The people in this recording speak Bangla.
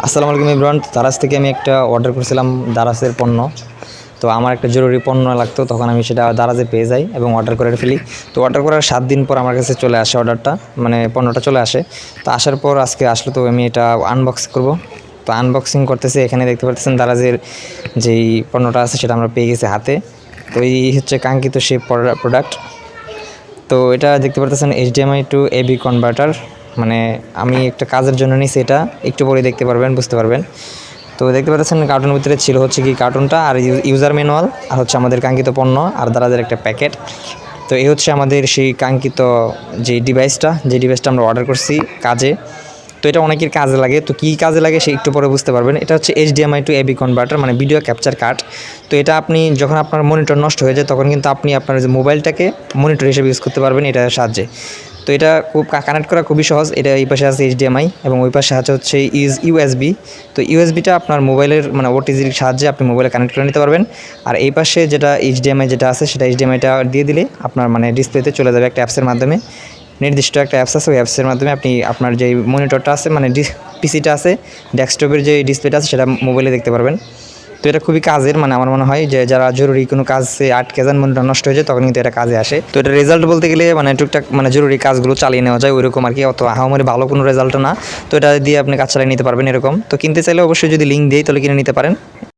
আসসালামু আলাইকুম এভরিওয়ান। দারাজ থেকে আমি একটা অর্ডার করেছিলাম দারাজের পণ্য। তো আমার একটা জরুরি পণ্য লাগতো, তখন আমি সেটা দারাজে পেয়ে যাই এবং অর্ডার করে ফেলি। তো অর্ডার করার 7 দিন পর আমার কাছে চলে আসে অর্ডারটা, মানে পণ্যটা চলে আসে। তো আসার পর আজকে আসলো, তো আমি এটা আনবক্স করব। তো আনবক্সিং করতেছি, এখানে দেখতে পাচ্ছেন দারাজের যেই পণ্যটা আছে সেটা আমরা পেয়ে গেছি হাতে। তো এই হচ্ছে কাঙ্ক্ষিত সেই প্রোডাক্ট। তো এটা দেখতে পাচ্ছেন HDMI টু AB কনভার্টার, মানে আমি একটা কাজের জন্য নিয়েছি, এটা একটু পরে দেখতে পারবেন, বুঝতে পারবেন। তো দেখতে পাচ্ছেন কার্টুনের ভিতরে ছিল হচ্ছে কি কার্টুনটা, আর ইউজার ম্যানুয়াল, আর হচ্ছে আমাদের কাঙ্ক্ষিত পণ্য, আর দারাজের একটা প্যাকেট। তো এই হচ্ছে আমাদের সেই কাঙ্ক্ষিত যে ডিভাইসটা আমরা অর্ডার করছি কাজে। তো এটা অনেকের কাজে লাগে, তো কী কাজে লাগে সে একটু পরে বুঝতে পারবেন। এটা হচ্ছে HDMI টু AB কনভার্টার, মানে ভিডিও ক্যাপচার কার্ড। তো এটা আপনি যখন আপনার মনিটর নষ্ট হয়ে যায় তখন কিন্তু আপনি আপনার যে মোবাইলটাকে মনিটর হিসেবে ইউজ করতে পারবেন এটার সাহায্যে। তো এটা খুব কানেক্ট করা খুবই সহজ। এটা এই পাশে আছে HDMI এবং ওই পাশে আছে হচ্ছে USB। তো ইউএসবিটা আপনার মোবাইলের মানে ওটিজির সাহায্যে আপনি মোবাইলে কানেক্ট করে নিতে পারবেন। আর এই পাশে যেটা HDMI যেটা আছে সেটা HDMIটা দিয়ে দিলে আপনার মানে ডিসপ্লেতে চলে যাবে একটা অ্যাপসের মাধ্যমে। নির্দিষ্ট একটা অ্যাপস আছে, ওই অ্যাপসের মাধ্যমে আপনি আপনার যে মনিটরটা আছে মানে পিসিটা আছে, ডেস্কটপের যে ডিসপ্লেটা আছে সেটা মোবাইলে দেখতে পারবেন। তো এটা খুবই কাজের, মানে আমার মনে হয় যে যারা জরুরি কোনো কাজে আটকে যান, মনিটর নষ্ট হয়ে যায়, তখন কিন্তু এটা কাজে আসে। তো এটা রেজাল্ট বলতে গেলে মানে টুকটাক মানে জরুরি কাজগুলো চালিয়ে নেওয়া যায় ওইরকম আর কি, অত আহামরি ভালো কোনো রেজাল্ট না। তো এটা দিয়ে আপনি কাজ চালিয়ে নিতে পারবেন এরকম। তো কিনতে চাইলে অবশ্যই যদি লিঙ্ক দিই তাহলে কিনে নিতে পারেন।